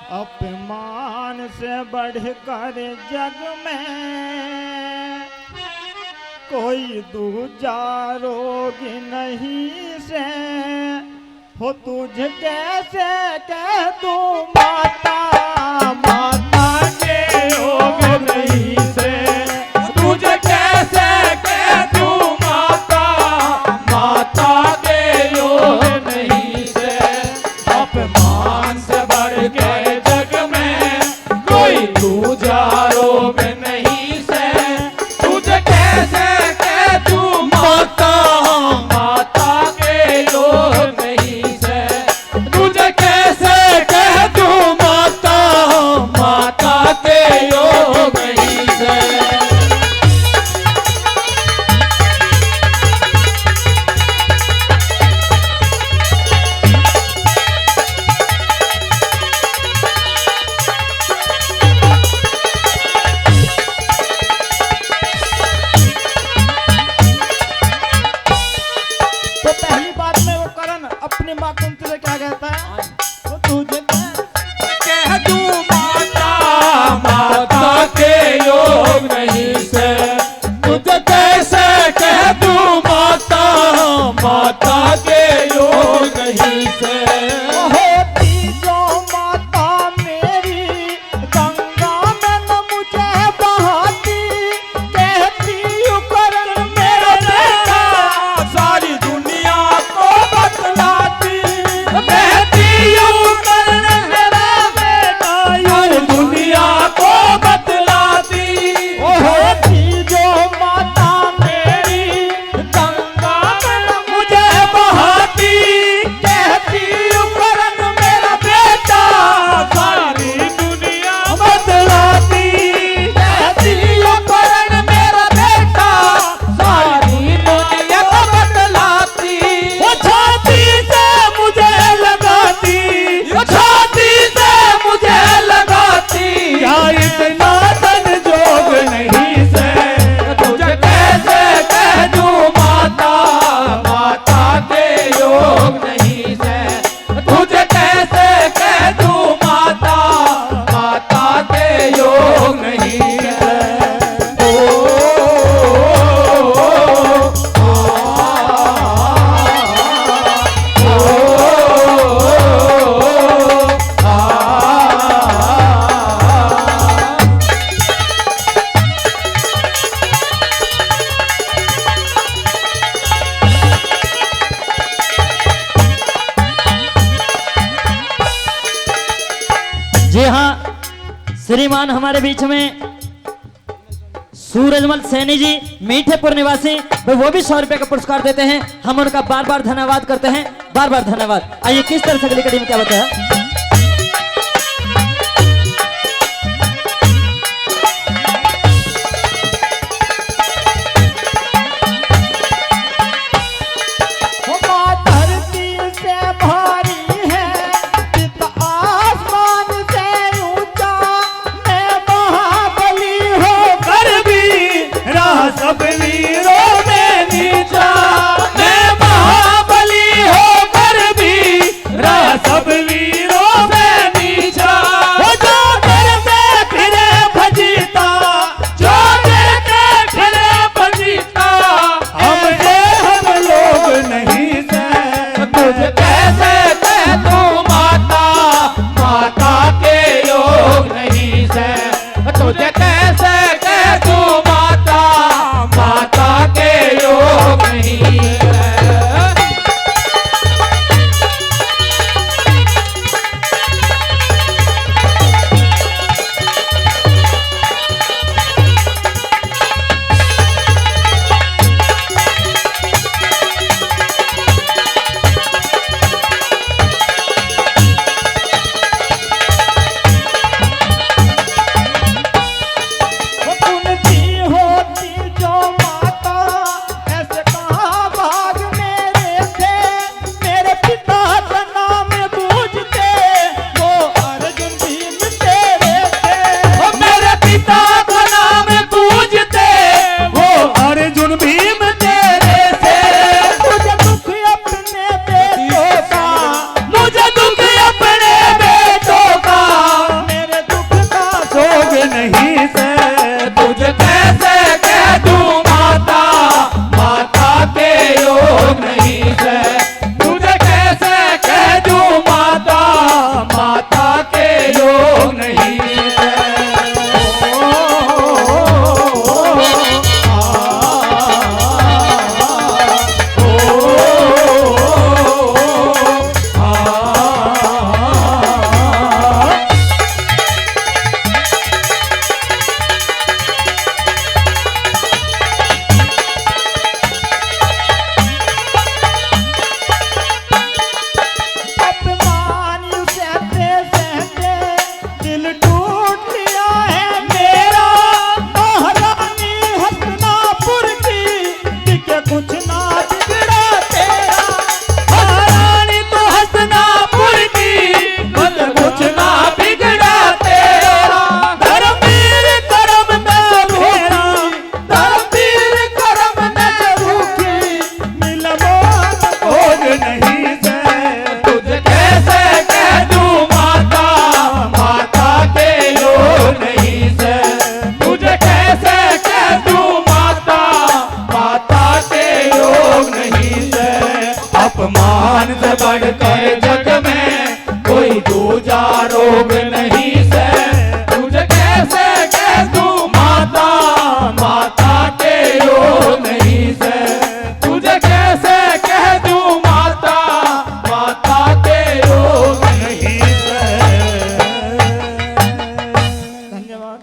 अपमान से बढ़कर जग में कोई दूजा रोगी नहीं से हो। तुझे कैसे कह दूं माता माता के योग नहीं से, तुझे कैसे कह दूं माता माता के योग नहीं से। अपमान से बढ़ के जग में कोई दूजा रोग नहीं से। तुझे कैसे कह दूं माता माता के योग नहीं से। तुझे कैसे कह दूं माता माता के योग नहीं से। तो पहली बात में वो करण अपनी माँ कुंती से क्या कहता है, तो तुझे कह दूं माता माता के योग नहीं से। तुझे कैसे कह दूं माता माता के योग नहीं से। होती जो माता मेरी गंगा में न मुझे बहाती, कहती यू करण मेरा बेटा सारी दुनिया को बतलाती। कहती यूं करण मेरा बेटा सारी दुनिया को बतलाती। होती जो माता मेरी गंगा में न मुझे बहाती, कहती यू करण मेरा बेटा सारी दुनिया बतलाती। कहती यू करण मेरा बेटा सारी दुनिया बतलाती। वो छाती से मुझे लगाती, वो छाती से मुझे लगाती। क्या इतना धन जोग नहीं से। तुझे कैसे कह दूं माता माता के योग नहीं से। तुझे कैसे कह दूं माता माता के योग नहीं है। जी हाँ, श्रीमान हमारे बीच में सूरजमल सैनी जी मीठेपुर निवासी, वो भी 100 रुपए का पुरस्कार देते हैं। हम उनका बार बार धन्यवाद करते हैं, बार बार धन्यवाद। आइए किस तरह से अगली कड़ी में क्या बताया। माँ धरती से भारी है, पिता आसमान से ऊंचा, मैं महाबली होकर भी रहा सब वीरों में नीचा। मैं महाबली होकर भी रहा सब वीरों धन से बढ़